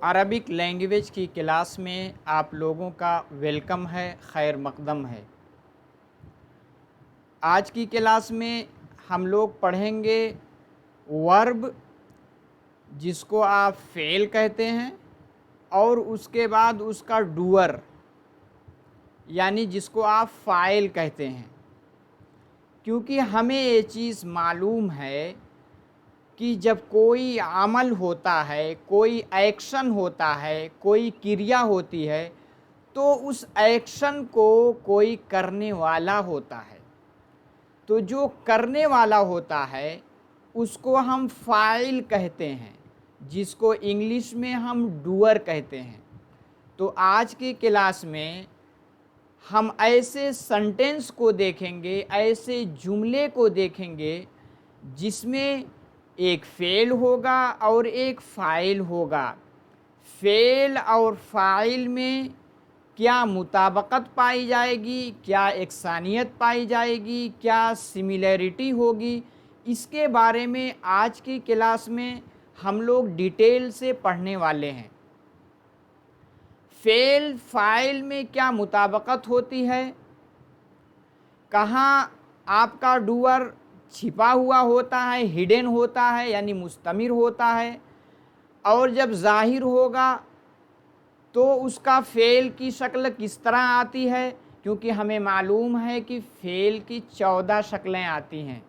Arabic language की class में आप लोगों का वेलकम है, खैर मकदम है। आज की क्लास में हम लोग पढ़ेंगे वर्ब, जिसको आप फेल कहते हैं, और उसके बाद उसका डूअर यानी जिसको आप फ़ाइल कहते हैं। क्योंकि हमें ये चीज़ मालूम है कि जब कोई अमल होता है, कोई एक्शन होता है, कोई क्रिया होती है, तो उस एक्शन को कोई करने वाला होता है। तो जो करने वाला होता है उसको हम फाइल कहते हैं, जिसको इंग्लिश में हम डूअर कहते हैं। तो आज की क्लास में हम ऐसे सेंटेंस को देखेंगे, ऐसे जुमले को देखेंगे जिसमें एक फेल होगा और एक फाइल होगा। फेल और फाइल में क्या मुताबकत पाई जाएगी, क्या एकसानियत पाई जाएगी, क्या सिमिलैरिटी होगी, इसके बारे में आज की क्लास में हम लोग डिटेल से पढ़ने वाले हैं। फेल फाइल में क्या मुताबकत होती है, कहाँ आपका डूअर छिपा हुआ होता है, हिडन होता है यानी मुस्तमिर होता है, और जब ज़ाहिर होगा तो उसका फ़ेल की शक्ल किस तरह आती है। क्योंकि हमें मालूम है कि फ़ेल की 14 शक्लें आती हैं।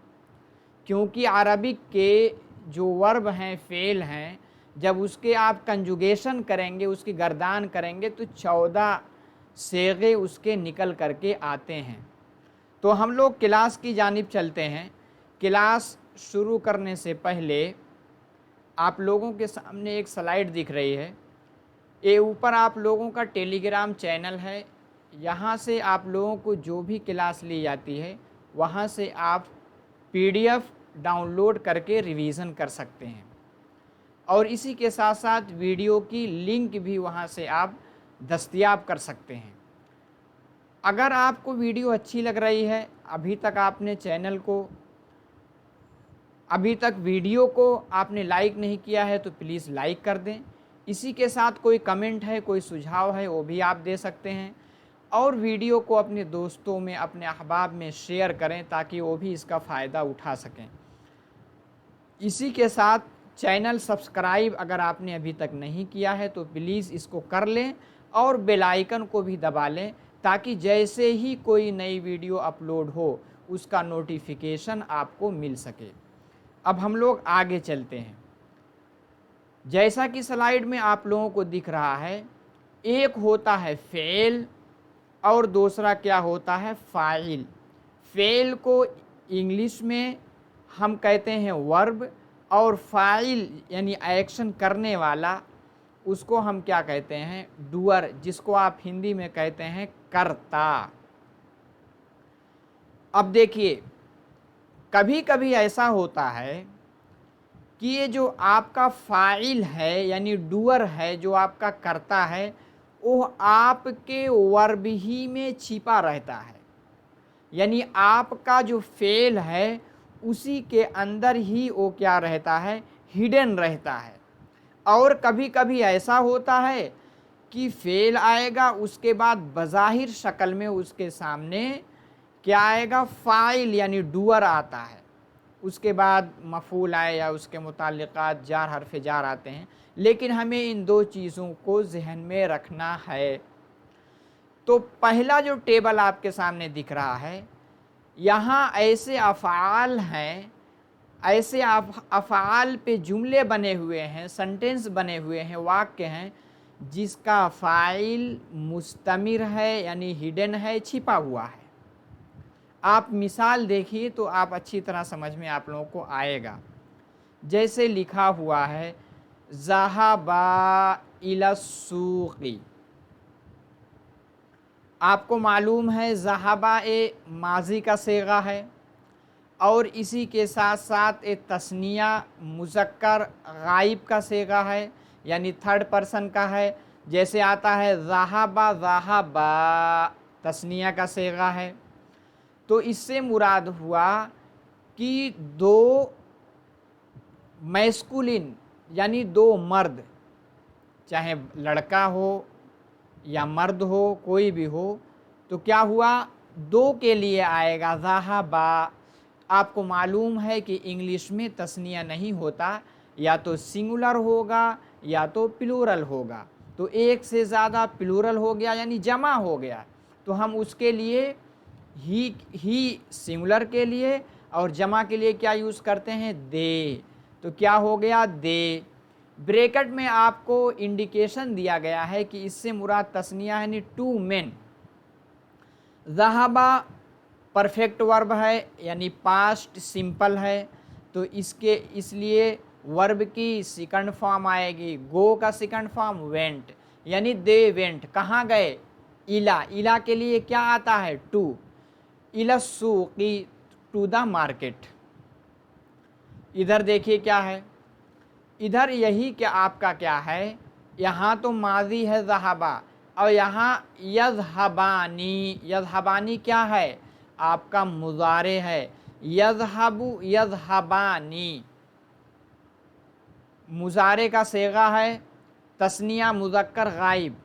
क्योंकि अरबिक के जो वर्ब हैं, फ़ेल हैं, जब उसके आप कंजुगेशन करेंगे, उसकी गर्दान करेंगे, तो 14 सेगे उसके निकल करके आते हैं। तो हम लोग क्लास की जानिब चलते हैं। क्लास शुरू करने से पहले आप लोगों के सामने एक स्लाइड दिख रही है। ये ऊपर आप लोगों का टेलीग्राम चैनल है। यहाँ से आप लोगों को जो भी क्लास ली जाती है, वहाँ से आप पीडीएफ डाउनलोड करके रिवीज़न कर सकते हैं, और इसी के साथ साथ वीडियो की लिंक भी वहाँ से आप दस्तयाब कर सकते हैं। अगर आपको वीडियो अच्छी लग रही है, अभी तक वीडियो को आपने लाइक नहीं किया है, तो प्लीज़ लाइक कर दें। इसी के साथ कोई कमेंट है, कोई सुझाव है, वो भी आप दे सकते हैं। और वीडियो को अपने दोस्तों में, अपने अहबाब में शेयर करें ताकि वो भी इसका फ़ायदा उठा सकें। इसी के साथ चैनल सब्सक्राइब अगर आपने अभी तक नहीं किया है तो प्लीज़ इसको कर लें, और बेल आइकन को भी दबा लें ताकि जैसे ही कोई नई वीडियो अपलोड हो उसका नोटिफिकेशन आपको मिल सके। अब हम लोग आगे चलते हैं। जैसा कि स्लाइड में आप लोगों को दिख रहा है, एक होता है फेल और दूसरा क्या होता है, फाइल। फेल को इंग्लिश में हम कहते हैं वर्ब, और फाइल यानी एक्शन करने वाला, उसको हम क्या कहते हैं, डूअर, जिसको आप हिंदी में कहते हैं कर्ता। अब देखिए, कभी कभी ऐसा होता है कि ये जो आपका फ़ाइल है यानी डूअर है, जो आपका करता है, वो आपके वर्ब ही में छिपा रहता है। यानी आपका जो फ़ेल है उसी के अंदर ही वो क्या रहता है, हिडन रहता है। और कभी कभी ऐसा होता है कि फ़ेल आएगा, उसके बाद बज़ाहिर शक्ल में उसके सामने क्या आएगा, फ़ाइल यानी डूअर आता है। उसके बाद मफ़ूल आए या उसके मुताल्लिक़ात जार हरफ़ जार आते हैं। लेकिन हमें इन दो चीज़ों को ज़हन में रखना है। तो पहला जो टेबल आपके सामने दिख रहा है, यहाँ ऐसे अफ़आल हैं, ऐसे अफ़आल पे जुमले बने हुए हैं, सेंटेंस बने हुए हैं, वाक्य हैं, जिसका फ़ाइल मुस्तमिर है यानी हिडन है, छिपा हुआ है। आप मिसाल देखिए तो आप अच्छी तरह समझ में आप लोगों को आएगा। जैसे लिखा हुआ है, ज़हाबा इला सूक़ी। आपको मालूम है ज़हाबा ए माजी का सेगा है, और इसी के साथ साथ एक तस्निया मुज़क्कर गायब का सेगा है, यानी थर्ड पर्सन का है। जैसे आता है ज़हाबा, ज़हाबा तस्निया का सेगा है। तो इससे मुराद हुआ कि दो मैस्कुलिन यानी दो मर्द, चाहे लड़का हो या मर्द हो, कोई भी हो, तो क्या हुआ, दो के लिए आएगा ज़हाबा। आपको मालूम है कि इंग्लिश में तस्निया नहीं होता, या तो सिंगुलर होगा या तो प्लूरल होगा। तो एक से ज़्यादा प्लूरल हो गया यानी जमा हो गया, तो हम उसके लिए ही सिंगुलर के लिए और जमा के लिए क्या यूज़ करते हैं, दे। तो क्या हो गया, दे। ब्रैकेट में आपको इंडिकेशन दिया गया है कि इससे मुराद तस्निया यानी टू मेन। ज़हाबा परफेक्ट वर्ब है यानी पास्ट सिंपल है, तो इसके इसलिए वर्ब की सेकंड फॉर्म आएगी, गो का सेकंड फॉर्म वेंट, यानी दे वेंट। कहाँ गए, इला। इला के लिए क्या आता है, टू। इला सूकी, टू द मार्केट। इधर देखिए क्या है, इधर यही क्या आपका क्या है, यहाँ तो माजी है ज़हाबा, और यहाँ यज़हबानी। यज़हबानी क्या है, आपका मुज़ारे है। यज़हबु यज़हबानी मुज़ारे का सेगा है, तस्निया मुज़क्कर गायब,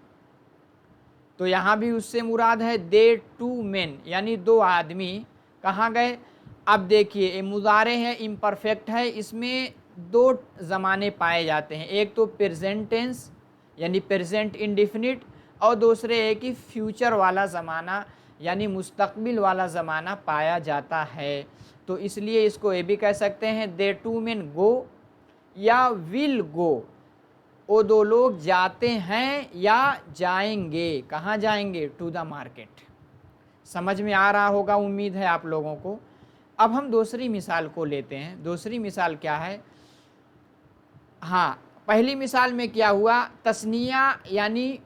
तो यहाँ भी उससे मुराद है दे टू मेन, यानी दो आदमी कहाँ गए। अब देखिए ये मुज़ारे है, इम्परफेक्ट है, इसमें दो ज़माने पाए जाते हैं, एक तो प्रेजेंट टेंस यानी प्रेजेंट इंडिफिनिट, और दूसरे एक कि फ्यूचर वाला ज़माना यानी मुस्तकबिल वाला ज़माना पाया जाता है। तो इसलिए इसको ये भी कह सकते हैं दे टू मेन गो या विल गो, वो दो लोग जाते हैं या जाएंगे। कहाँ जाएंगे, टू द मार्केट। समझ में आ रहा होगा, उम्मीद है आप लोगों को। अब हम दूसरी मिसाल को लेते हैं। दूसरी मिसाल क्या है, हाँ, पहली मिसाल में क्या हुआ, तस्निया यानी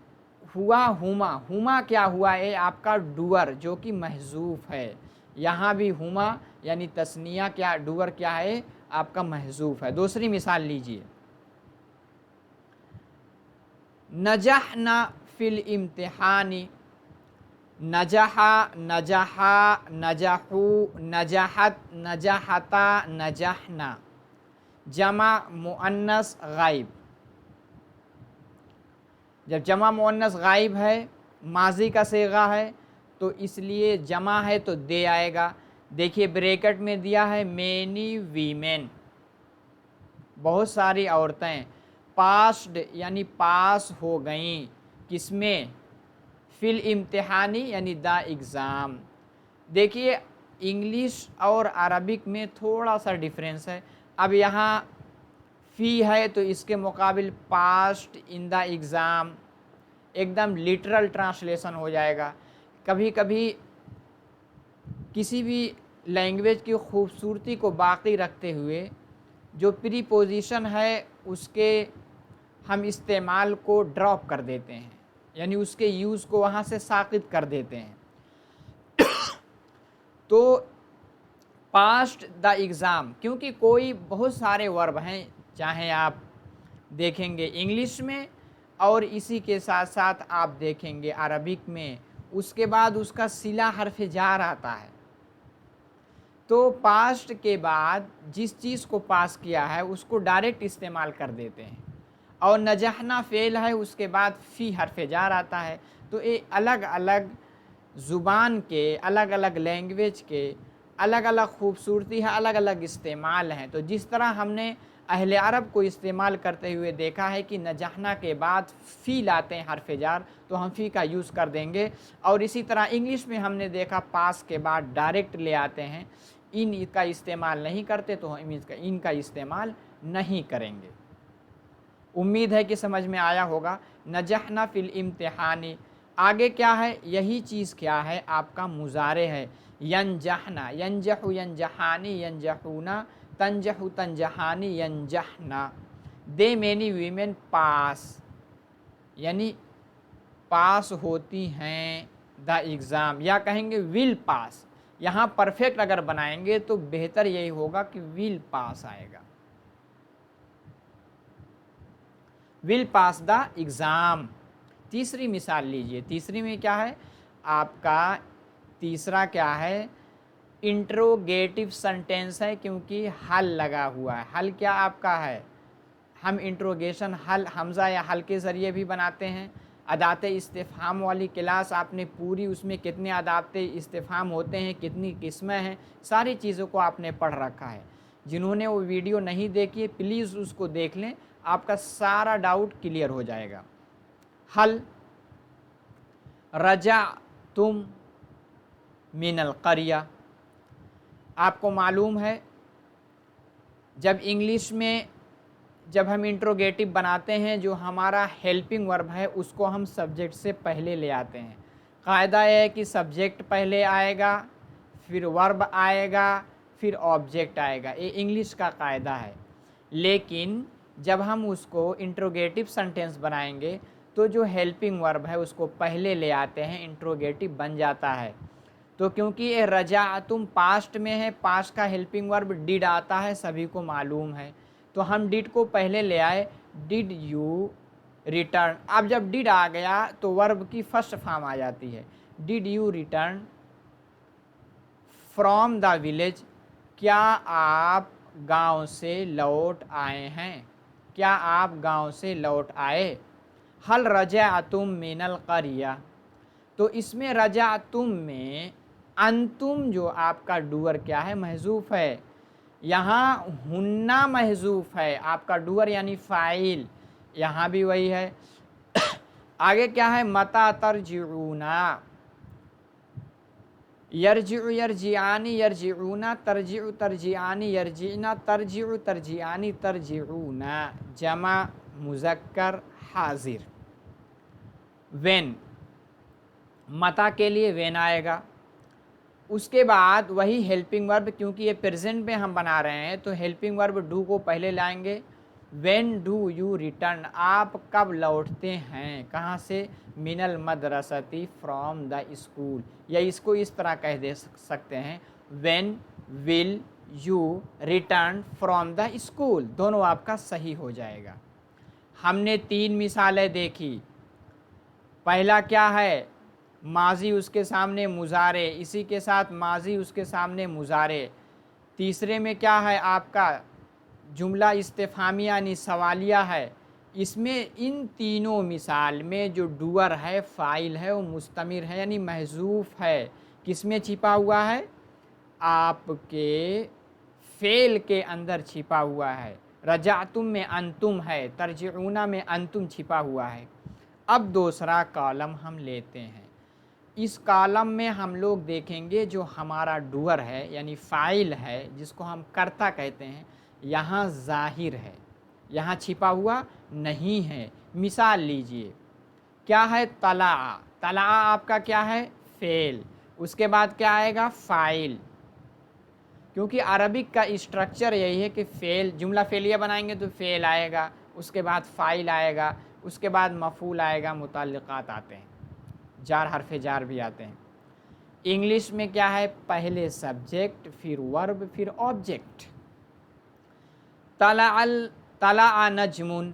हुआ हुमा। हुमा क्या हुआ है, आपका डुअर जो कि महजूफ है। यहाँ भी हुमा यानी तस्निया क्या, डुअर क्या है, आपका महजूफ है। दूसरी मिसाल लीजिए, नजहना फिल इम्तिहानी। नजहा, नजहा, नजहू, नजहत, नजहता, नजहना, जमा मुअन्नस गायब। जब जमा मुअन्नस गायब है, माजी का सेगा है, तो इसलिए जमा है तो दे आएगा। देखिए ब्रैकेट में दिया है मैनी वीमेन, बहुत सारी औरतें। पास्ड यानी पास हो गईं, किसमें, फिल इम्तिहानी यानी द एग्ज़ाम। देखिए इंग्लिश और अरबिक में थोड़ा सा डिफरेंस है। अब यहाँ फ़ी है तो इसके मुकाबिल पास्ट इन द एग्ज़ाम, एकदम लिटरल ट्रांसलेशन हो जाएगा। कभी कभी किसी भी लैंग्वेज की खूबसूरती को बाकी रखते हुए जो प्रीपोजिशन है उसके हम इस्तेमाल को ड्रॉप कर देते हैं, यानी उसके यूज़ को वहाँ से साकित कर देते हैं। तो पास्ट द एग्ज़ाम, क्योंकि कोई बहुत सारे वर्ब हैं, चाहे आप देखेंगे इंग्लिश में और इसी के साथ साथ आप देखेंगे अरबिक में, उसके बाद उसका सिला हर्फ जार आता है। तो पास्ट के बाद जिस चीज़ को पास किया है उसको डायरेक्ट इस्तेमाल कर देते हैं, और नजहना फ़ेल है उसके बाद फ़ी हर्फ जार आता है। तो ये अलग अलग ज़ुबान के, अलग अलग लैंग्वेज के अलग अलग खूबसूरती है, अलग अलग इस्तेमाल हैं। तो जिस तरह हमने अहले अरब को इस्तेमाल करते हुए देखा है कि नजहना के बाद फ़ी लाते हैं हर्फ जार, तो हम फ़ी का यूज़ कर देंगे। और इसी तरह इंग्लिश में हमने देखा पास के बाद डायरेक्ट ले आते हैं, इन का इस्तेमाल नहीं करते, तो हम इनका इस्तेमाल नहीं करेंगे। उम्मीद है कि समझ में आया होगा। नजहना फिल इम्तिहानी, आगे क्या है, यही चीज़ क्या है, आपका मुज़ारे है। यंजहना, यंजहु यंजहानी, यंजहूना, तंजहु तंजहानी, यंजहना। दे मैनी वीमेन पास, यानी पास होती हैं द एग्ज़ाम, या कहेंगे विल पास। यहाँ परफेक्ट अगर बनाएंगे तो बेहतर यही होगा कि विल पास आएगा, विल पास द एग्ज़ाम। तीसरी मिसाल लीजिए, तीसरी में क्या है आपका, तीसरा क्या है, इंट्रोगेटिव सेंटेंस है, क्योंकि हल लगा हुआ है। हल क्या आपका है, हम इंट्रोगेशन हल हमज़ा या हल के ज़रिए भी बनाते हैं। अदाते इस्तिफ़हाम वाली क्लास आपने पूरी, उसमें कितने अदाते इस्तिफ़हाम होते हैं, कितनी किस्में हैं, सारी चीज़ों को आपने पढ़ रखा है। जिन्होंने वो वीडियो नहीं देखी है प्लीज़ उसको देख लें, आपका सारा डाउट क्लियर हो जाएगा। हल रजा तुम मिनल क़रिया, आपको मालूम है जब इंग्लिश में जब हम इंट्रोगेटिव बनाते हैं, जो हमारा हेल्पिंग वर्ब है उसको हम सब्जेक्ट से पहले ले आते हैं। कायदा है कि सब्जेक्ट पहले आएगा, फिर वर्ब आएगा, फिर ऑब्जेक्ट आएगा। ये इंग्लिश का कायदा है। लेकिन जब हम उसको इंट्रोगेटिव सेंटेंस बनाएंगे तो जो हेल्पिंग वर्ब है उसको पहले ले आते हैं, इंट्रोगेटिव बन जाता है। तो क्योंकि ये रजा तुम पास्ट में है, पास्ट का हेल्पिंग वर्ब डिड आता है, सभी को मालूम है, तो हम डिड को पहले ले आए, डिड यू रिटर्न। अब जब डिड आ गया तो वर्ब की फर्स्ट फॉर्म आ जाती है, did you return from the village, क्या आप गांव से लौट आए हैं, क्या आप गांव से लौट आए। हल रजा तुम मिनल क़रिया, तो इसमें रजा तुम में अंतुम जो आपका डूअर क्या है, महजूफ है। यहाँ हुन्ना महजूफ है, आपका डूअर यानी फ़ाइल, यहाँ भी वही है। आगे क्या है, मता तरजिऊना, यरजिउ यरजिआनी यरजिऊना, तरजिउ तरजिआनी यरजिना, तरजिउ तरजिआनी तरजिऊना, जमा मुज़क्कर हाजिर। वेन, मता के लिए वेन आएगा, उसके बाद वही हेल्पिंग वर्ब, क्योंकि ये प्रेजेंट में हम बना रहे हैं तो हेल्पिंग वर्ब डू को पहले लाएंगे। व्हेन डू यू रिटर्न, आप कब लौटते हैं, कहाँ से, मिनल मदरसती फ्रॉम द स्कूल, या इसको इस तरह कह दे सकते हैं, when will you return from the school, दोनों आपका सही हो जाएगा। हमने 3 मिसालें देखी। पहला क्या है, माजी उसके सामने मुजारे, इसी के साथ माजी उसके सामने मुजारे। तीसरे में क्या है आपका जुमला इस्तिफ़हामिया यानी सवालिया है। इसमें इन तीनों मिसाल में जो डूअर है, फ़ाइल है, वो मुस्तमिर है यानी महजूफ है। किस में छिपा हुआ है, आपके फ़ेल के अंदर छिपा हुआ है। रजातुम में अंतुम है, तरजिऊना में अंतुम छिपा हुआ है। अब दूसरा कॉलम हम लेते हैं। इस कॉलम में हम लोग देखेंगे जो हमारा डूअर है यानी फ़ाइल है, जिसको हम कर्ता कहते हैं, यहाँ ज़ाहिर है, यहाँ छिपा हुआ नहीं है। मिसाल लीजिए, क्या है, तला, तला आपका क्या है, फ़ेल, उसके बाद क्या आएगा, फ़ाइल। क्योंकि अरबिक का स्ट्रक्चर यही है कि फ़ेल, जुमला फ़ेलिया बनाएंगे तो फ़ेल आएगा, उसके बाद फ़ाइल आएगा, उसके बाद मफ़ूल आएगा, मुतल्लिक़ात आते हैं, जार हरफ़े जार भी आते हैं। इंग्लिश में क्या है, पहले सब्जेक्ट, फिर वर्ब, फिर ऑब्जेक्ट। तला नजमुन,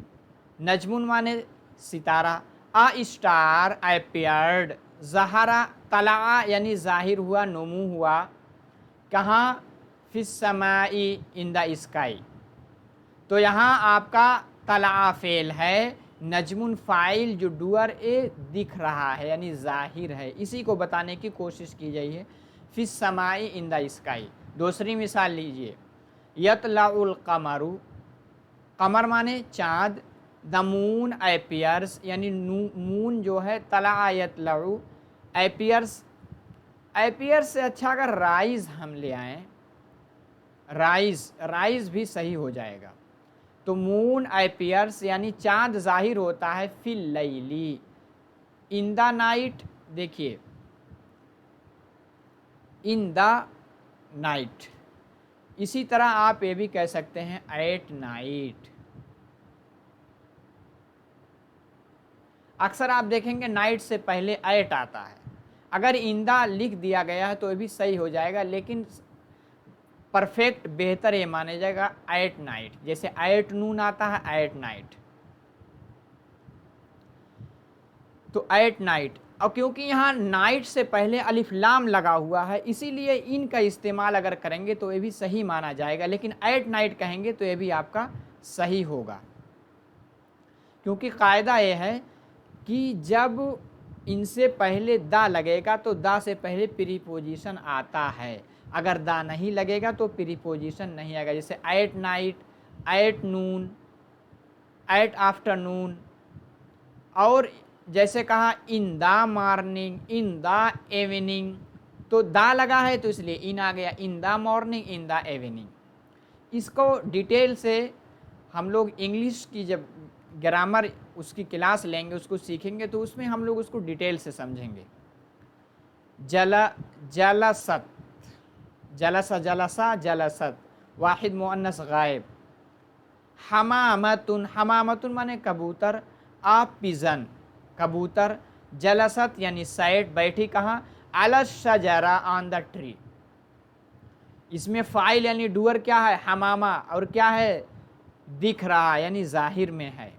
नजमुन माने सितारा, आ स्टार अपीयर्ड, ज़हरा, तला यानी ज़ाहिर हुआ, नुमू हुआ, कहाँ, फिस समाई इन द स्काई। तो यहाँ आपका तला फ़ेल है, नजमुन फ़ाइल, जो डूअर ए दिख रहा है यानी ज़ाहिर है, इसी को बताने की कोशिश की गई है, फिस समाई इन द स्काई। दूसरी मिसाल लीजिए, यतलाउल कमरु, कमर माने चाँद, द मून अपीयर्स यानी मून जो है, तला यतलाउ, अपीयर्स, अपीयर्स से अच्छा अगर राइज हम ले आएँ, राइज, राइज भी सही हो जाएगा। तो मून अपीयर्स यानी चाँद ज़ाहिर होता है, फिल लैली, इन द नाइट, देखिए इन द नाइट। इसी तरह आप ये भी कह सकते हैं एट नाइट। अक्सर आप देखेंगे नाइट से पहले एट आता है, अगर इंदा लिख दिया गया है तो ये भी सही हो जाएगा, लेकिन परफेक्ट बेहतर ये माना जाएगा एट नाइट। जैसे एट नून आता है, एट नाइट, तो एट नाइट। और क्योंकि यहाँ नाइट से पहले अलिफ लाम लगा हुआ है, इसीलिए इनका इस्तेमाल अगर करेंगे तो ये भी सही माना जाएगा, लेकिन एट नाइट कहेंगे तो ये भी आपका सही होगा। क्योंकि कायदा ये है कि जब इनसे पहले दा लगेगा तो दा से पहले प्रीपोजिशन आता है, अगर दा नहीं लगेगा तो प्रीपोजिशन नहीं आएगा। जैसे at night, at noon, at afternoon, और जैसे कहा in the morning, in the evening, तो दा लगा है तो इसलिए इन आ गया, in the morning, in the evening. इसको डिटेल से हम लोग इंग्लिश की जब ग्रामर उसकी क्लास लेंगे, उसको सीखेंगे, तो उसमें हम लोग उसको डिटेल से समझेंगे। जलसत, जलसा, जलसा, जलसत, वाहिद मुअन्नस गायब। हमामतुन, हमामतुन माने कबूतर, आप पिजन, कबूतर। जलसत यानी साइड, बैठी कहाँ, अला शजरा, ऑन द ट्री। इसमें फाइल यानी डूअर क्या है, हमामा, और क्या है, दिख रहा यानी जाहिर में है।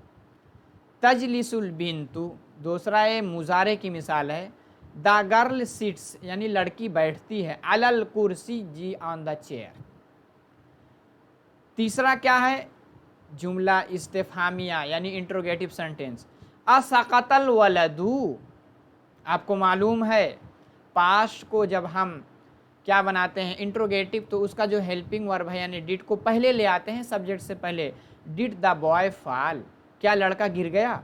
तजलिसुल बिन्तु, दूसरा ये मुजारे की मिसाल है। द गर्ल सिट्स यानी लड़की बैठती है, अलल कुर्सी, जी ऑन द चेयर। तीसरा क्या है, जुमला इस्तिफामिया यानी इंट्रोगेटिव सेंटेंस। असकतल वलदू, आपको मालूम है पास्ट को जब हम क्या बनाते हैं इंट्रोगेटिव, तो उसका जो हेल्पिंग वर्ब है यानी डिड को पहले ले आते हैं सब्जेक्ट से पहले। डिड द बॉय फॉल, क्या लड़का गिर गया।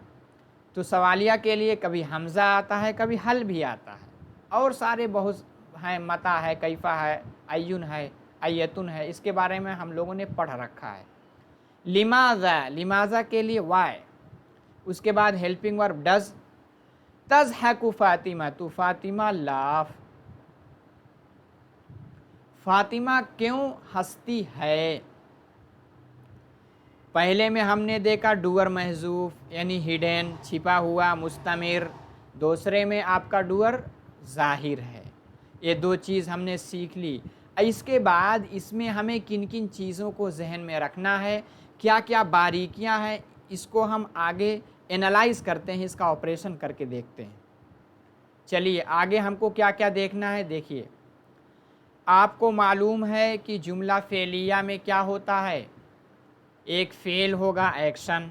तो सवालिया के लिए कभी हमज़ा आता है, कभी हल भी आता है, और सारे बहुत हैं, मता है, कैफ़ा है, अय्युन है, अय्यतुन है, इसके बारे में हम लोगों ने पढ़ रखा है। लिमाज़ा, लिमाज़ा के लिए वाई, उसके बाद हेल्पिंग वर्ब डज। तज़हकु फ़ातिमा, तो फ़ातिमा लाफ, फ़ातिमा क्यों हंसती है। पहले में हमने देखा डूअर महजूफ यानी हिडन, छिपा हुआ, मुस्तमिर। दूसरे में आपका डूअर जाहिर है। ये दो चीज़ हमने सीख ली। इसके बाद इसमें हमें किन किन चीज़ों को जहन में रखना है, क्या क्या बारीकियां हैं, इसको हम आगे एनालाइज करते हैं, इसका ऑपरेशन करके देखते हैं। चलिए आगे हमको क्या क्या देखना है, देखिए। आपको मालूम है कि जुमला फ़ेलिया में क्या होता है, एक फेल होगा एक्शन।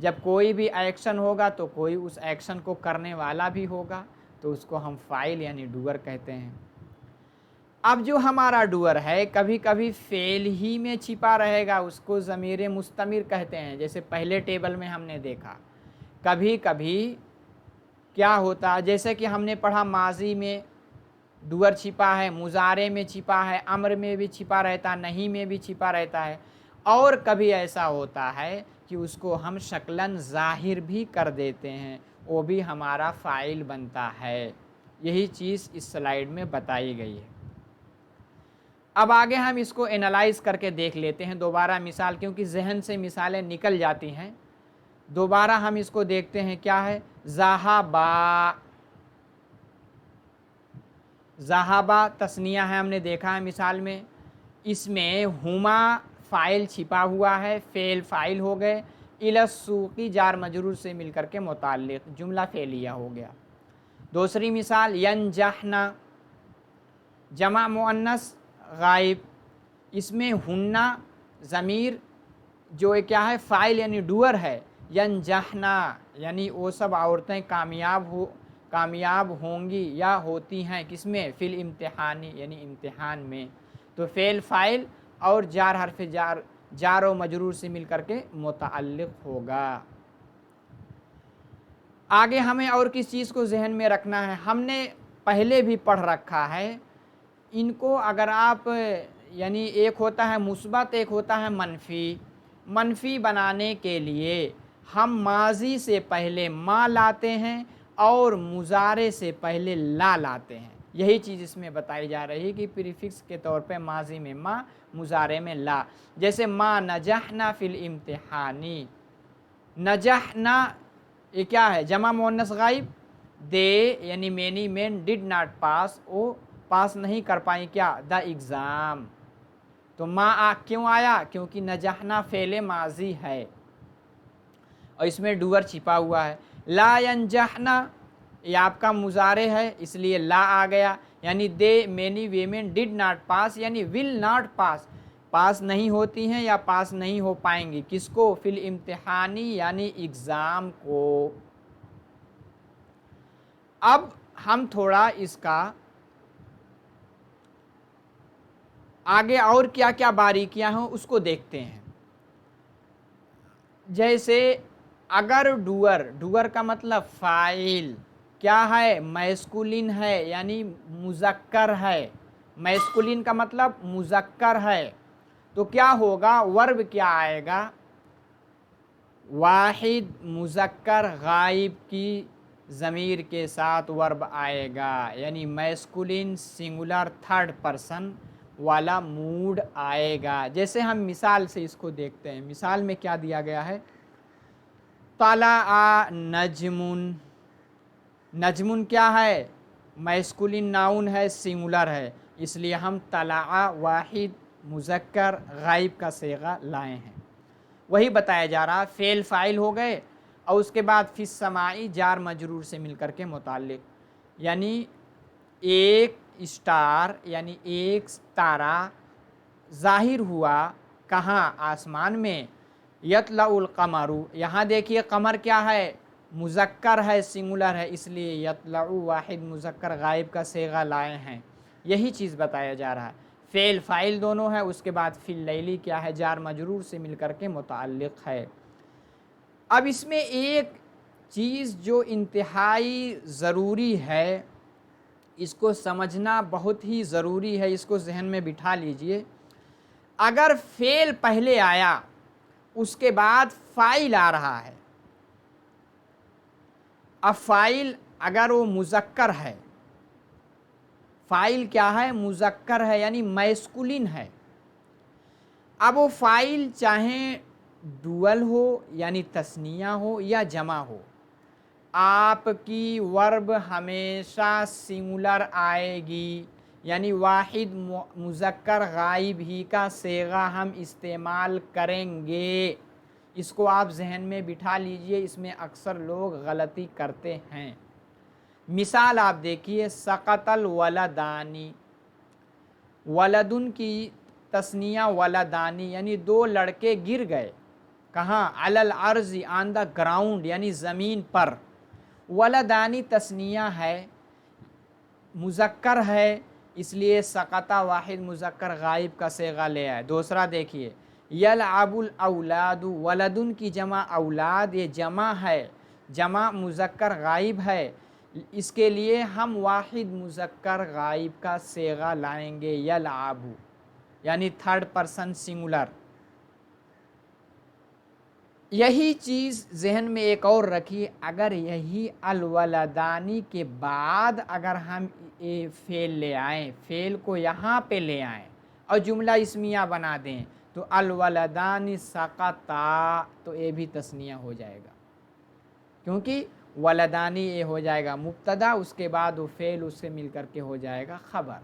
जब कोई भी एक्शन होगा तो कोई उस एक्शन को करने वाला भी होगा, तो उसको हम फाइल यानी डूअर कहते हैं। अब जो हमारा डूअर है कभी कभी फेल ही में छिपा रहेगा, उसको ज़मीर मुस्तमिर कहते हैं। जैसे पहले टेबल में हमने देखा, कभी कभी क्या होता है, जैसे कि हमने पढ़ा माजी में डूअर छिपा है, मुजारे में छिपा है, अम्र में भी छिपा रहता है, नहीं में भी छिपा रहता है। और कभी ऐसा होता है कि उसको हम शक्लन ज़ाहिर भी कर देते हैं, वो भी हमारा फ़ाइल बनता है। यही चीज़ इस स्लाइड में बताई गई है। अब आगे हम इसको एनालाइज करके देख लेते हैं दोबारा मिसाल, क्योंकि जहन से मिसालें निकल जाती हैं। दोबारा हम इसको देखते हैं, क्या है, ज़हाबा, ज़हाबा तस्निया है, हमने देखा है मिसाल में। इसमें हुमा फ़ाइल छिपा हुआ है, फ़ेल फ़ाइल हो गए, इलस्सूक़ी जार मजरूर से मिलकर के मुताल्लिक़, जुमला फ़ेलिया हो गया। दूसरी मिसाल यनजहना, जमा मुअन्नस गायब, इसमें हुन्ना ज़मीर जो क्या है, फ़ाइल यानी डूअर है। यनजहना यानी वो सब औरतें कामयाब होंगी या होती हैं, किसमें, फ़िल इम्तिहानी यानी इम्तिहान में। तो फ़ेल फ़ाइल और जार हर्फ जार और मजरूर से मिल करके मुताल्लिक़ होगा। आगे हमें और किस चीज़ को जहन में रखना है, हमने पहले भी पढ़ रखा है इनको। अगर आप यानी एक होता है मुस्बत, एक होता है मनफ़ी। मनफ़ी बनाने के लिए हम माजी से पहले मा लाते हैं और मुजारे से पहले ला लाते हैं। यही चीज़ इसमें बताई जा रही है कि प्रीफिक्स के तौर पे माजी में मा, मुजारे में ला। जैसे मा नजहना फ़िल इम्तिहानी, नजहना ये क्या है, जमा मुअन्नस गायब। दे यानी मैनी मैन डिड नॉट पास, वो पास नहीं कर पाई क्या, द एग्ज़ाम। तो क्यों आया, क्योंकि नजहना फ़ेले माजी है और इसमें डूअर छिपा हुआ है। ला यनजहना ये आपका मुजारे है, इसलिए ला आ गया। यानी the many women did not pass यानी विल नॉट पास, पास नहीं होती हैं या पास नहीं हो पाएंगी। किसको? फिल इम्तिहानी यानी एग्ज़ाम को। अब हम थोड़ा इसका आगे और क्या क्या बारीकियां हैं उसको देखते हैं। जैसे अगर डूअर, डूअर का मतलब फाइल क्या है? मैस्कुलिन है यानी मुज़क्कर है। मैस्कुलिन का मतलब मुज़क्कर है, तो क्या होगा? वर्ब क्या आएगा? वाहिद मुज़क्कर गायब की ज़मीर के साथ वर्ब आएगा, यानी मैस्कुलिन सिंगुलर थर्ड पर्सन वाला मूड आएगा। जैसे हम मिसाल से इसको देखते हैं। मिसाल में क्या दिया गया है? तला आ नजमुन। नजमुन क्या है? मैस्कुलिन नाउन है, सिंगुलर है, इसलिए हम तला वाहिद मुज़क्कर गायब का सेगा लाए हैं। वही बताया जा रहा। फेल फाइल हो गए और उसके बाद फिस समाई जार मजरूर से मिलकर के मुताल्लिक, यानी एक स्टार यानी एक तारा ज़ाहिर हुआ कहाँ? आसमान में। यतलउल कमरु, यहाँ देखिए कमर क्या है? मुज़क्कर है, सिंगुलर है, इसलिए यतलउ वाहिद मुज़क्कर गायब का सेगा लाए हैं। यही चीज़ बताया जा रहा है। फ़ेल फ़ाइल दोनों है, उसके बाद फिल लैली क्या है? जार मजरूर से मिलकर के मुताल्लिक़ है। अब इसमें एक चीज़ जो इंतहाई ज़रूरी है, इसको समझना बहुत ही ज़रूरी है, इसको जहन में बिठा लीजिए। अगर फ़ेल पहले आया उसके बाद फ़ाइल आ रहा है, अब फ़ाइल अगर वो मुज़क्कर है, फ़ाइल क्या है? मुज़क्कर है यानी मैस्कुलिन है। अब वो फ़ाइल चाहे डुअल हो यानी तस्निया हो या जमा हो, आपकी वर्ब हमेशा सिंगुलर आएगी, यानी वाहिद मुज़क्कर गायब ही का सेगा हम इस्तेमाल करेंगे। इसको आप जहन में बिठा लीजिए, इसमें अक्सर लोग गलती करते हैं। मिसाल आप देखिए, सकतल वलदानी, वलदुन की तस्निया वलदानी, यानी दो लड़के गिर गए। कहाँ? अलल अर्ज़ी, ऑन द ग्राउंड, यानी ज़मीन पर। वलदानी तस्निया है, मुज़क्कर है, इसलिए सकता वाहिद मुज़क्कर गायब का सेगा ले आए। दूसरा देखिए, यलअबुल औलादु, वलदुन की जमा औलाद, ये जमा है, जमा मुज़क्कर गायब है, इसके लिए हम वाहिद मुज़क्कर गायब का सेगा लाएंगे, यलअबु, यानी थर्ड पर्सन सिंगुलर। यही चीज़ जहन में एक और रखिए, अगर यही अलवलदानी के बाद अगर हम ये फ़ेल ले आएँ, फ़ेल को यहाँ पे ले आएँ और जुमला इस्मिया बना दें, तो अलवलदानी सकता, तो ये भी तस्निया हो जाएगा, क्योंकि वलदानी ये हो जाएगा मुब्तदा, उसके बाद वो फ़ेल उससे मिल कर के हो जाएगा ख़बर।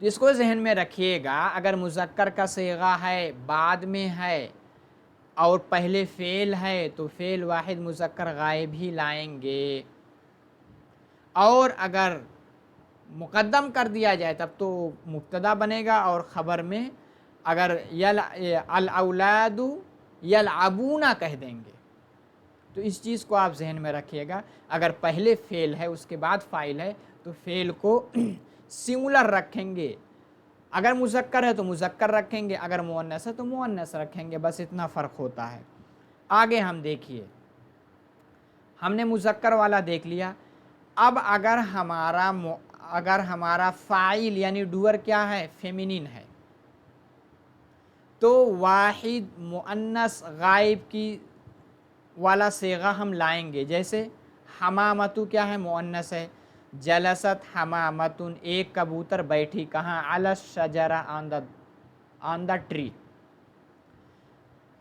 तो इसको जहन में रखिएगा। अगर मुज़क्कर का सेगा है, बाद में है और पहले फ़ेल है, तो फ़ेल वाहिद मुज़क्कर गायब ही लाएंगे। और अगर मुक़द्दम कर दिया जाए तब तो मुब्तदा बनेगा, और ख़बर में अगर यल अल औलादु यलअबूना कह देंगे। तो इस चीज़ को आप जहन में रखिएगा। अगर पहले फ़ेल है उसके बाद फ़ाइल है, तो फ़ेल को सिंगुलर रखेंगे, अगर मुज़क्कर है तो मुज़क्कर रखेंगे, अगर मुअन्नस है तो मुअन्नस रखेंगे, बस इतना फ़र्क होता है। आगे हम देखिए, हमने मुज़क्कर वाला देख लिया। अब अगर हमारा फ़ाइल यानी डूअर क्या है? फेमिनिन है, तो वाहिद मुअन्नस गायब की वाला सेगा हम लाएंगे। जैसे हमामतु क्या है? मुअन्नस है। जलसत हमामतुन, एक कबूतर बैठी कहाँ? अलस शजरा, ऑन द ट्री।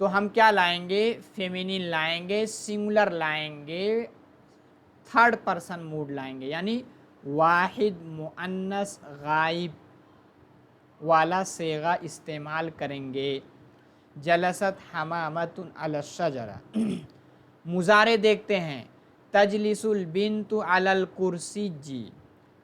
तो हम क्या लाएंगे? फेमिनिन लाएंगे, सिंगुलर लाएंगे, थर्ड पर्सन मूड लाएंगे, यानी वाहिद मुअन्नस गायब वाला सेगा इस्तेमाल करेंगे। जलसत हमामतुन अलस शजरा। मुजारे देखते हैं, तजलिसुल बिन्तु अलल कुर्सी जी,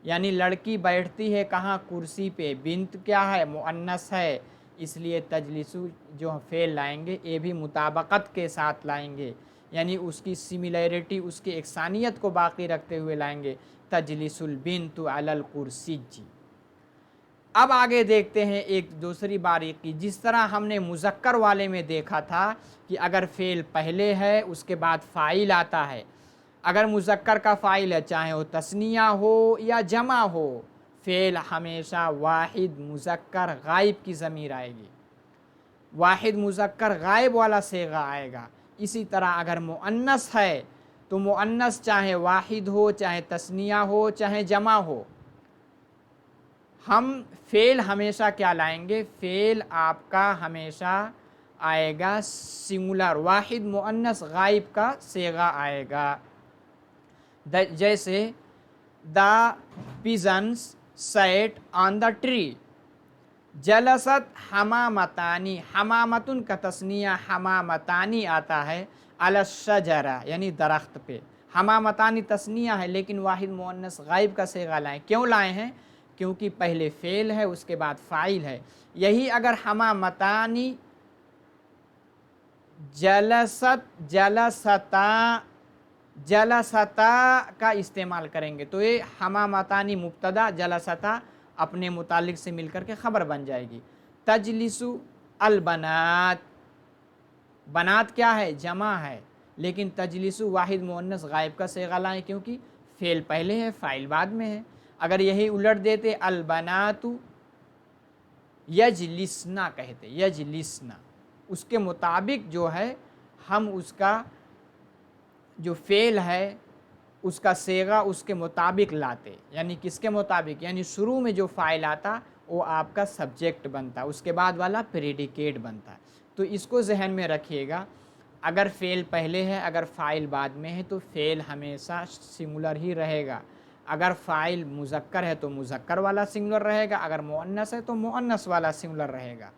यानी लड़की बैठती है कहाँ, कुर्सी पे। बिंत क्या है, मुअन्नस है, इसलिए तजलिसु जो फेल लाएंगे ये भी मुताबकत के साथ लाएंगे, यानी उसकी सिमिलैरिटी, उसकी एकसानियत को बाकी रखते हुए लाएंगे। तजलिसुल बिंतु अलल कुर्सिज्जी। अब आगे देखते हैं एक दूसरी बारीकी। जिस तरह हमने मुज़क्कर वाले में देखा था कि अगर फ़ेल पहले है उसके बाद फ़ाइल आता है, अगर मुज़क्कर का फ़ाइल है चाहे वो तस्निया हो या जमा हो, फ़ेल हमेशा वाहिद मुज़क्कर गायब की ज़मीर आएगी, वाहिद मुज़क्कर गायब वाला सेगा आएगा। इसी तरह अगर मुअन्नस है तो मुअन्नस चाहे वाहिद हो, चाहे तस्निया हो, चाहे जमा हो, हम फ़ेल हमेशा क्या लाएंगे, फ़ेल आपका हमेशा आएगा सिंगुलर, वाहिद मुअन्नस गायब का सेगा आएगा। जैसे the pigeons sat on the tree, जलसत हमामतानी, हमामतुन का तस्निया हमामतानी आता है, अलशजरा यानी दरख्त पे। हमामतानी तस्निया है लेकिन वाहिद मुअन्नस गायब का सेगा लाएं। क्यों लाए हैं, क्योंकि पहले फ़ेल है उसके बाद फ़ाइल है। यही अगर हमामतानी जलसत जलसता जलसता का इस्तेमाल करेंगे तो ये हमामतानी मुब्तदा, जलसता अपने मुतालिक से मिलकर के ख़बर बन जाएगी। तजलिसु अलबनात, बनात क्या है, जमा है, लेकिन तजलिसु वाहिद मुअन्नस गायब का सेगा लाएं क्योंकि फ़ेल पहले है फ़ाइल बाद में है। अगर यही उलट देते अलबनातु यजलिसना कहते, यजलिसना, उसके मुताबिक जो है हम उसका जो फ़ेल है उसका सेगा उसके मुताबिक लाते, यानी किसके मुताबिक, यानी शुरू में जो फ़ाइल आता वो आपका सब्जेक्ट बनता, उसके बाद वाला प्रेडिकेट बनता। तो इसको जहन में रखिएगा, अगर फ़ेल पहले है अगर फ़ाइल बाद में है तो फ़ेल हमेशा सिंगुलर ही रहेगा। अगर फ़ाइल मुज़क्कर है तो मुज़क्कर वाला सिंगुलर रहेगा, अगर मुअन्नस है तो मुअन्नस वाला सिंगुलर रहेगा।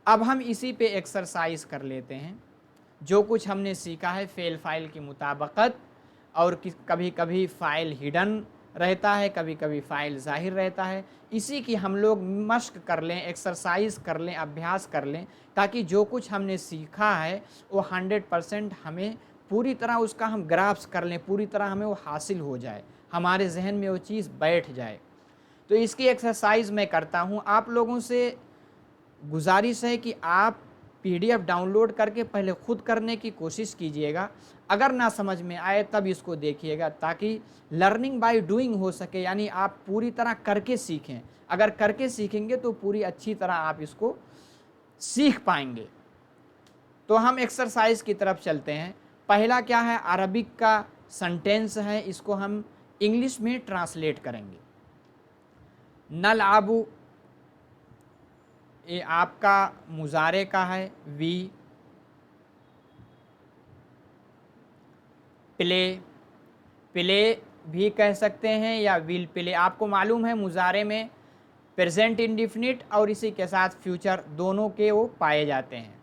अब हम इसी पे एक्सरसाइज कर लेते हैं। जो कुछ हमने सीखा है फ़ेल फ़ाइल की मुताबकत, और कभी कभी फ़ाइल हिडन रहता है, कभी कभी फ़ाइल ज़ाहिर रहता है, इसी की हम लोग मश्क कर लें, एक्सरसाइज कर लें, अभ्यास कर लें, ताकि जो कुछ हमने सीखा है वो 100% हमें पूरी तरह उसका हम ग्राफ्स कर लें, पूरी तरह हमें वो हासिल हो जाए, हमारे जहन में वो चीज़ बैठ जाए। तो इसकी एक्सरसाइज मैं करता हूँ। आप लोगों से गुजारिश है कि आप PDF डाउनलोड करके पहले खुद करने की कोशिश कीजिएगा, अगर ना समझ में आए तब इसको देखिएगा, ताकि लर्निंग बाय डूइंग हो सके, यानी आप पूरी तरह करके सीखें। अगर करके सीखेंगे तो पूरी अच्छी तरह आप इसको सीख पाएंगे। तो हम एक्सरसाइज की तरफ चलते हैं। पहला क्या है, अरबिक का सेंटेंस है, इसको हम इंग्लिश में ट्रांसलेट करेंगे। नल आबू, ये आपका मुजारे का है, वी। प्ले, प्ले भी कह सकते हैं या विल प्ले। आपको मालूम है मुजारे में प्रेजेंट इंडिफिनिट और इसी के साथ फ्यूचर दोनों के वो पाए जाते हैं।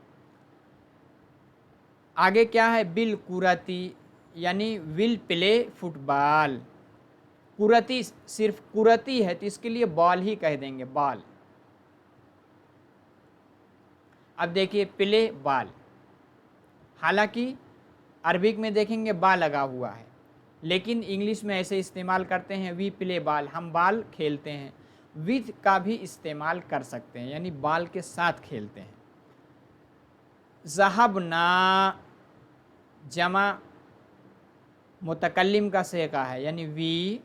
आगे क्या है, बिल कुरती, यानी विल प्ले फुटबॉल। कुरती सिर्फ कुरती है तो इसके लिए बॉल ही कह देंगे, बॉल। अब देखिए प्ले बॉल, हालांकि अरबिक में देखेंगे बा लगा हुआ है, लेकिन इंग्लिश में ऐसे इस्तेमाल करते हैं, वी प्ले बॉल, हम बॉल खेलते हैं। विथ का भी इस्तेमाल कर सकते हैं, यानी बॉल के साथ खेलते हैं। ज़हबना, जमा मुतकल्लिम का सेका है, यानी वी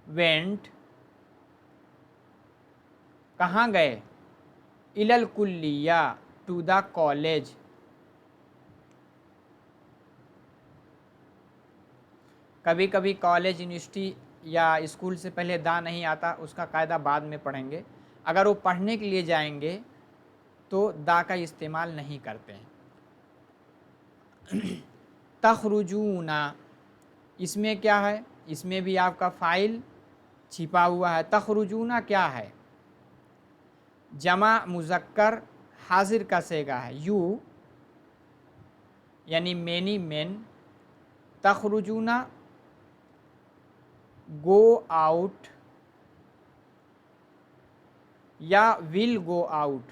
वेंट, कहाँ गए, इलल कुल्लिया, टू द कॉलेज। कभी कभी कॉलेज, यूनिवर्सिटी या स्कूल से पहले दा नहीं आता, उसका कायदा बाद में पढ़ेंगे। अगर वो पढ़ने के लिए जाएंगे तो दा का इस्तेमाल नहीं करते हैं। तखरुजूना, इसमें क्या है, इसमें भी आपका फ़ाइल छिपा हुआ है। तखरुजूना क्या है, जमा मुज़क्कर हाजिर का सेगा है, यू, यानी मैनी मेन। तखरुजूना गो आउट या विल गो आउट,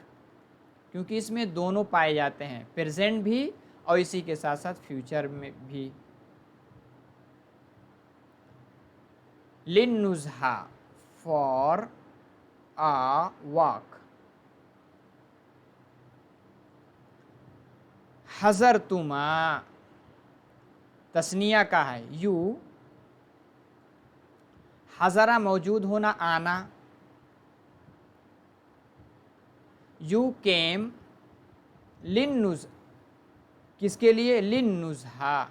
क्योंकि इसमें दोनों पाए जाते हैं, प्रेजेंट भी और इसी के साथ साथ फ्यूचर में भी। लिन्नुज़हा फॉर आ वॉक। हज़रतुमा तस्निया का है यू, हज़रा मौजूद होना आना, यू केम, लिन्नुज़ किसके लिए, लिन्नुज़हा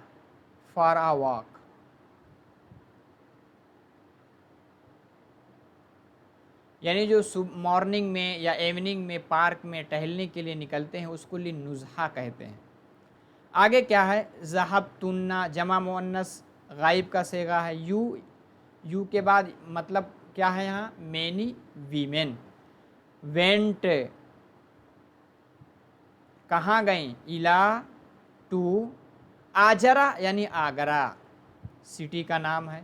फॉर आ वॉक। यानी जो मॉर्निंग में या इवनिंग में पार्क में टहलने के लिए निकलते हैं उसको लिन्नुज़हा कहते हैं। आगे क्या है, ज़हबतुन्ना जमा मुअन्नस गायब का सेगा है, यू के बाद मतलब क्या है यहाँ, मैनी वीमेन। वेंट कहाँ गई, इला टू आजरा यानी आगरा सिटी का नाम है।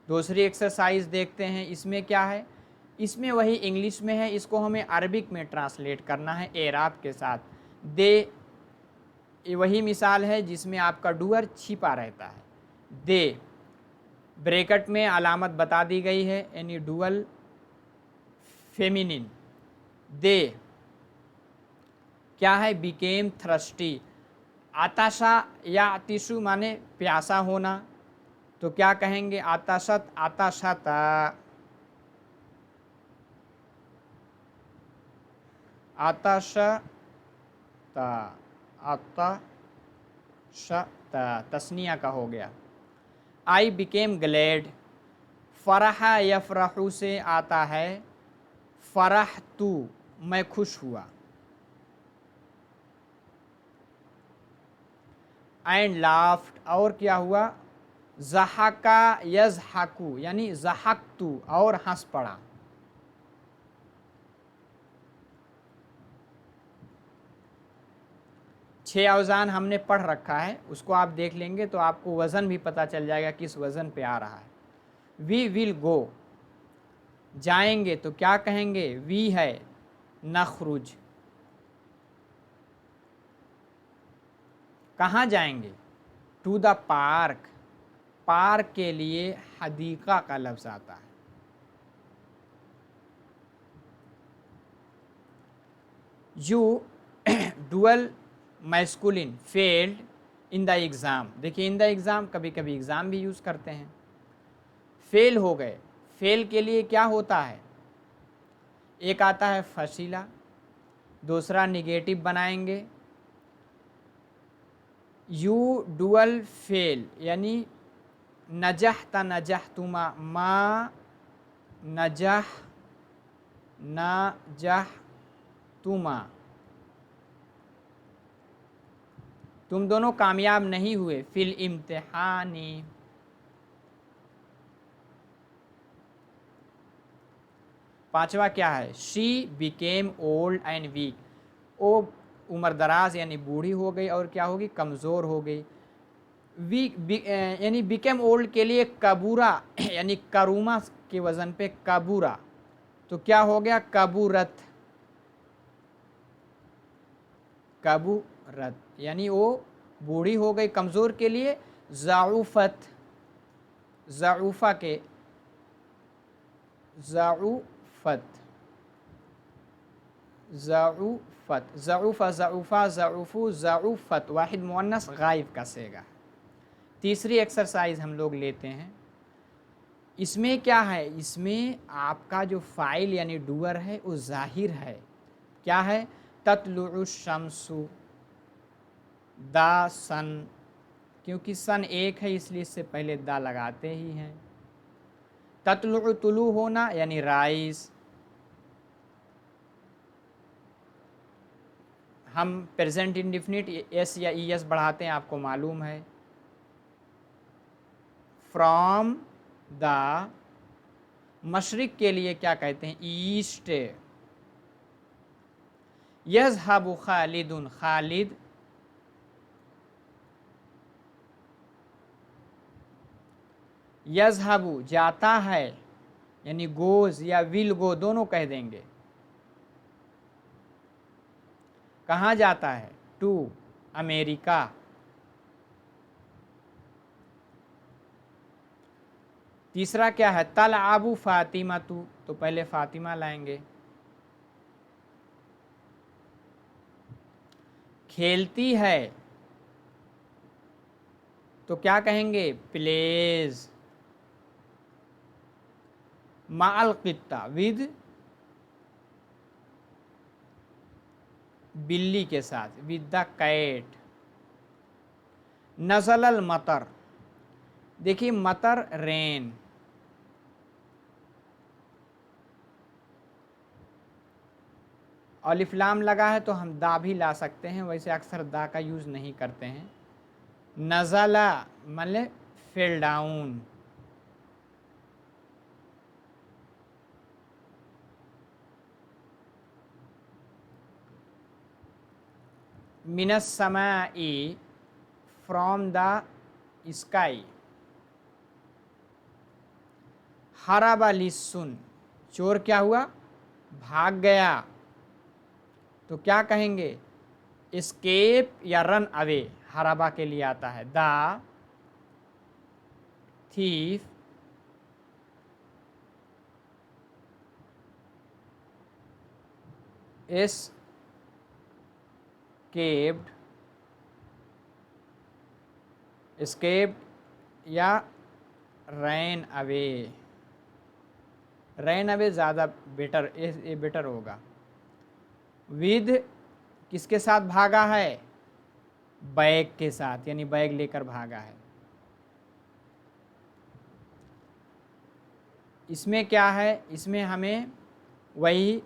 दूसरी एक्सरसाइज देखते हैं, इसमें क्या है, इसमें वही इंग्लिश में है, इसको हमें अरबिक में ट्रांसलेट करना है एराब के साथ। दे वही मिसाल है जिसमें आपका डूअर छिपा रहता है, दे ब्रैकेट में अलामत बता दी गई है यानी डुअल फेमिनिन। दे क्या है, बिकेम थ्रस्टी। आताशा या आतिशु माने प्यासा होना, तो क्या कहेंगे, आताशत आताशता, आताशता आताशता तस्निया का हो गया। आई बिकेम ग्लैड, फरहा यफरहू से आता है फरह तू मैं खुश हुआ। एंड लाफ्ट और क्या हुआ, ज़हका यज़हकू यानी ज़हकतू और हंस पड़ा। छह औज़ान हमने पढ़ रखा है, उसको आप देख लेंगे तो आपको वज़न भी पता चल जाएगा किस वज़न पे आ रहा है। वी विल गो जाएंगे तो क्या कहेंगे, वी है नखरुज। कहाँ जाएंगे, टू द पार्क, पार्क के लिए हदीका का लफ्ज़ आता है। You dual masculine failed in the exam. देखिए इन द एग्ज़ाम कभी कभी एग्ज़ाम भी यूज़ करते हैं। फेल हो गए, फेल के लिए क्या होता है, एक आता है फसीला, दूसरा निगेटिव बनाएंगे, यू डुअल फेल यानी नजहता नजहतुमा, मा नजह नजहतुमा, तुम दोनों कामयाब नहीं हुए, फिल इम्तिहानी। पांचवा क्या है, she became old and weak, ओ उम्र दराज यानी बूढ़ी हो गई और क्या होगी, कमज़ोर हो गई। वीक यानी बिकेम ओल्ड के लिए कबूरा यानी करूमा के वज़न पे कबूरा, तो क्या हो गया, कबूरत, कबूरत यानी वो बूढ़ी हो गई कमज़ोर के लिए ज़ाउफ़त, ज़ाउफ़ा के ज़ाउफ़त, ज़ाउफ़त, ज़ाउफ़ा ज़ाउफ़ा ज़ाउफ़ू ज़ाउफ़त वाहिद मुअन्नस गायब का सेगा। तीसरी एक्सरसाइज हम लोग लेते हैं, इसमें क्या है, इसमें आपका जो फ़ाइल यानी डूअर है वो ज़ाहिर है, क्या है, तत्लुउ शम्सु, दा सन, क्योंकि सन एक है इसलिए इससे पहले दा लगाते ही हैं। तत्लुउ तुलू होना यानी राइज, हम प्रेजेंट इंडिफिनिट एस या ई एस बढ़ाते हैं, आपको मालूम है। फ्रॉम द मशरिक के लिए क्या कहते हैं, ईस्ट। यज़हबु खालिदुन, खालिद यज़हबु जाता है, यानी गोज़ या विल गो दोनों कह देंगे। कहाँ जाता है? To America. तीसरा क्या है? तलअबु फातिमा तू, तो पहले फातिमा लाएंगे। खेलती है, तो क्या कहेंगे? प्लेज। माल कित्ता, विद बिल्ली के साथ, विद द कैट। नज़लल मतर, देखिए मतर रेन, अलिफ लाम लगा है तो हम दा भी ला सकते हैं, वैसे अक्सर दा का यूज़ नहीं करते हैं। नज़ला मतलब फेल डाउन। मिनस समाई, फ्रॉम द स्काई। हराबा लिस्सुन, चोर क्या हुआ? भाग गया। तो क्या कहेंगे? एस्केप या रन अवे हराबा के लिए आता है। द थीफ एस्केप्ड, एस्केप्ड या रैन अवे। रैन अवे ज़्यादा बेटर, ये बेटर होगा। विद किसके साथ भागा है? बैग के साथ, यानी बैग लेकर भागा है। इसमें क्या है? इसमें हमें वही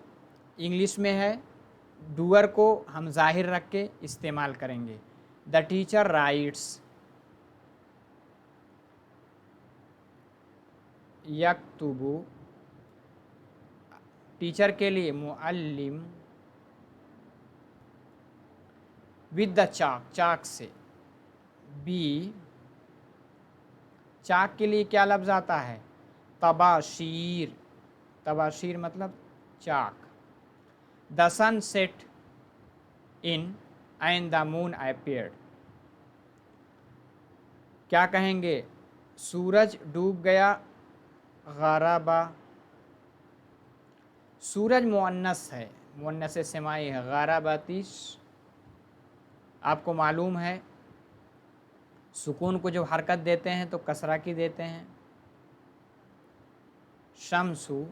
इंग्लिश में है, डूअर को हम जाहिर रख के इस्तेमाल करेंगे। द टीचर राइट्स, यक्तुबु, टीचर के लिए मुअल्लिम, विद द चाक, चाक से। बी, चाक के लिए क्या लफ्ज़ आता है? तबाशीर, तबाशीर मतलब chalk. The sun set in and the moon appeared, क्या कहेंगे? सूरज डूब गया, गरबा। सूरज मुअन्नस है, मुअन्नस समाई है, गरबतिश। आपको मालूम है सुकून को जब हरकत देते हैं तो कसरा की देते हैं। शम्सु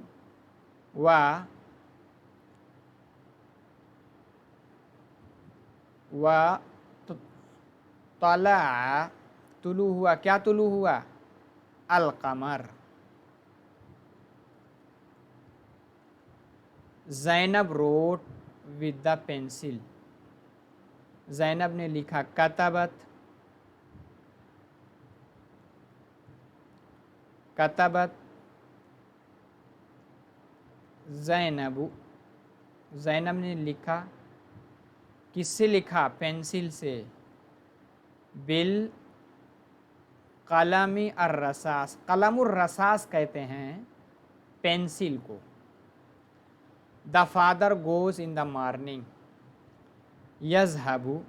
व तला, तुलू हुआ, क्या तुलू हुआ? अल कमर। Zainab wrote with the pencil, Zainab ने लिखा। कतबत, कतबत जैनबु, जैनब ने लिखा। किससे लिखा? पेंसिल से। बिल कलमी अर्रसास, कलमुर रसास कहते हैं पेंसिल को। The father goes in the morning, यज़हबु,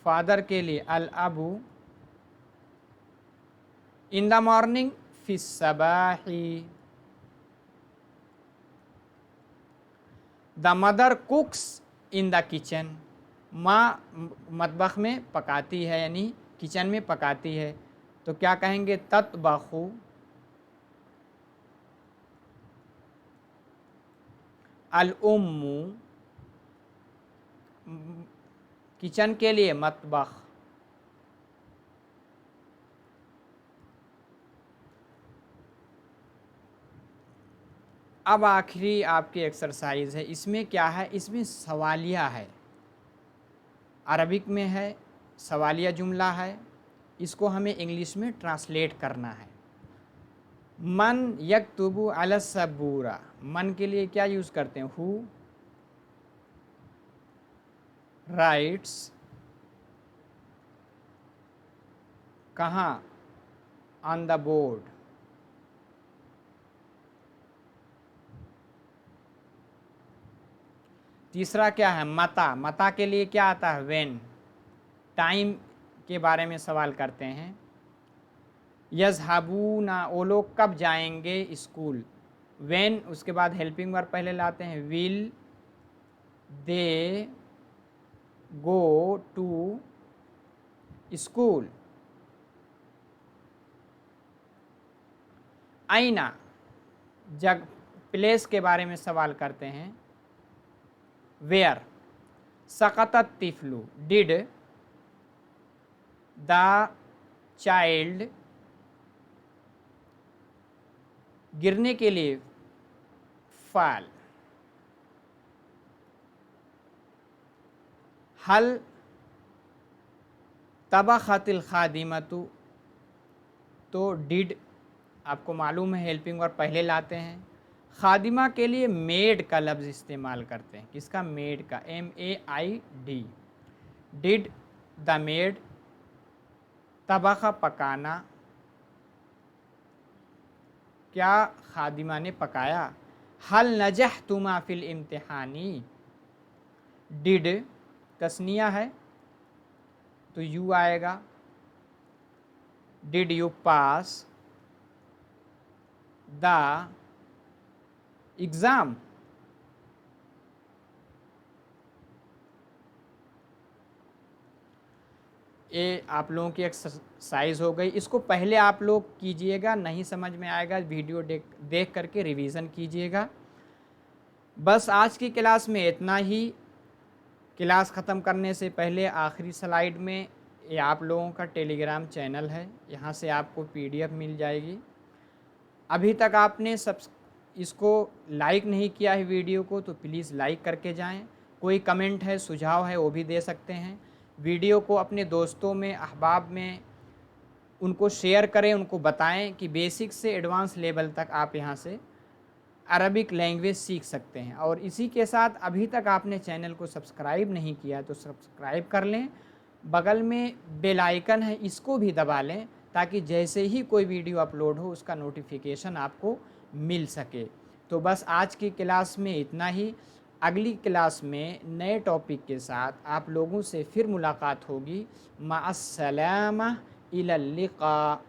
फादर के लिए अल अबू, इन द मॉर्निंग फिस सबाही। The mother cooks in the kitchen, माँ मतबख में पकाती है, यानी किचन में पकाती है। तो क्या कहेंगे? ततबखु। अल उम्मु, किचन के लिए मतबख। अब आखिरी आपकी एक्सरसाइज है। इसमें क्या है? इसमें सवालिया है, अरबिक में है, सवालिया जुमला है। इसको हमें इंग्लिश में ट्रांसलेट करना है। मन यक्तुबु अला सबूरा, मन के लिए क्या यूज़ करते हैं? हु राइट्स, कहाँ? On the board. तीसरा क्या है, मता। मता के लिए क्या आता है, व्हेन। टाइम के बारे में सवाल करते हैं। यज़हबूना, वो लोग कब जाएंगे स्कूल। व्हेन, उसके बाद हेल्पिंग वर्ब पहले लाते हैं, will they go to school. आईना, जग प्लेस के बारे में सवाल करते हैं, वेयर। सकतत तिफलू, डिड द चाइल्ड, गिरने के लिए फाल। हल तबखतिल खादिमतु, तो डिड आपको मालूम है हेल्पिंग वर्ब पहले लाते हैं। खादिमा के लिए मेड का लफ्ज़ इस्तेमाल करते हैं, किसका, मेड का, MAID। डिड द मेड तबखा, पकाना, क्या खादिमा ने पकाया। हल नजह तुमा फिल इम्तिहानी, डिड तस्निया है तो यू आएगा। Did you pass the exam. ये आप लोगों की एक्सरसाइज हो गई। इसको पहले आप लोग कीजिएगा, नहीं समझ में आएगा वीडियो देख करके रिवीजन कीजिएगा। बस आज की क्लास में इतना ही। क्लास ख़त्म करने से पहले आखिरी स्लाइड में ये आप लोगों का टेलीग्राम चैनल है, यहाँ से आपको PDF मिल जाएगी। अभी तक आपने इसको लाइक नहीं किया है वीडियो को, तो प्लीज़ लाइक करके जाएं। कोई कमेंट है, सुझाव है, वो भी दे सकते हैं। वीडियो को अपने दोस्तों में, अहबाब में उनको शेयर करें, उनको बताएं कि बेसिक से एडवांस लेवल तक आप यहाँ से अरबिक लैंग्वेज सीख सकते हैं। और इसी के साथ अभी तक आपने चैनल को सब्सक्राइब नहीं किया तो सब्सक्राइब कर लें। बगल में बेल आइकन है, इसको भी दबा लें, ताकि जैसे ही कोई वीडियो अपलोड हो उसका नोटिफिकेशन आपको मिल सके। तो बस आज की क्लास में इतना ही। अगली क्लास में नए टॉपिक के साथ आप लोगों से फिर मुलाकात होगी। माअस्सलामा, इलल लिक़ा।